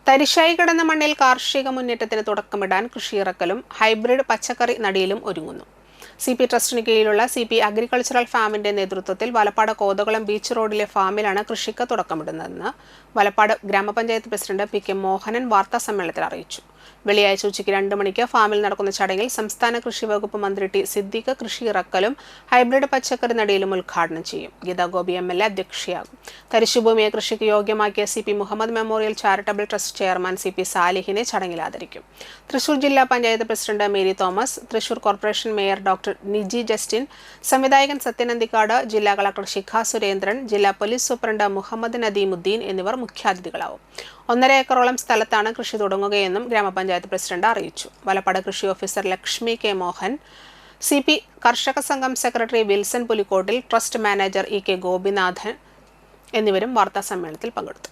തരിശായി കിടന്ന മണ്ണിൽ കാർഷിക മുന്നേറ്റത്തിന് തുടക്കമിടാൻ കൃഷിയിറക്കലും ഹൈബ്രിഡ് പച്ചക്കറി നടീലും ഒരുങ്ങുന്നു. CP ട്രസ്റ്റിന് കീഴിലുള്ള CP അഗ്രികൾച്ചറൽ ഫാമിന്റെ നേതൃത്വത്തിൽ വലപ്പാട് കോതകുളം ബീച്ച് റോഡിലെ ഫാമിലാണ് കൃഷിക്ക് തുടക്കമിടുന്നതെന്ന് വലപ്പാട് ഗ്രാമപഞ്ചായത്ത് പ്രസിഡന്റ് PK മോഹനൻ വാർത്താസമ്മേളനത്തിൽ അറിയിച്ചു. വെള്ളിയാഴ്ച ഉച്ചയ്ക്ക് 2 മണിക്ക് ഫാമിൽ നടക്കുന്ന ചടങ്ങിൽ സംസ്ഥാന കൃഷി വകുപ്പ് മന്ത്രി T. സിദ്ദീഖ് കൃഷിയിറക്കലും ഹൈബ്രിഡ് പച്ചക്കറി നടീലും ഉദ്ഘാടനം ചെയ്യും. ഗീതാ ഗോപി MLA അധ്യക്ഷയാകും. തരിശുഭൂമിയെ കൃഷിക്ക് യോഗ്യമാക്കിയ CP Muhammad memorial charitable trust chairman CP സാലിഹിനെ ചടങ്ങിൽ ആദരിക്കും. തൃശൂർ ജില്ലാ panchayat president Mary Thomas, Thrissur corporation mayor doctor Niji Justin, സംവിധായകൻ സത്യനന്ദിക്കാട്, ജില്ലാ കളക്ടർ ശിഖ സുരേന്ദ്രൻ, ജില്ലാ പോലീസ് സൂപ്രണ്ട് മുഹമ്മദ് നദീമുദ്ദീൻ എന്നിവർ മുഖ്യാതിഥികളാവും. 1.5 ഏക്കറോളം സ്ഥലത്താണ് കൃഷി തുടങ്ങുകയെന്നും ഗ്രാമപഞ്ചായത്ത് പ്രസിഡന്റ് അറിയിച്ചു. വലപ്പാട് കൃഷി officer Lakshmi K. Mohan, CP കർഷക സംഘം secretary Wilson Pulikottil, trust manager EK. Gopinathan എന്നിവരും വാർത്താസമ്മേളനത്തിൽ പങ്കെടുത്തു.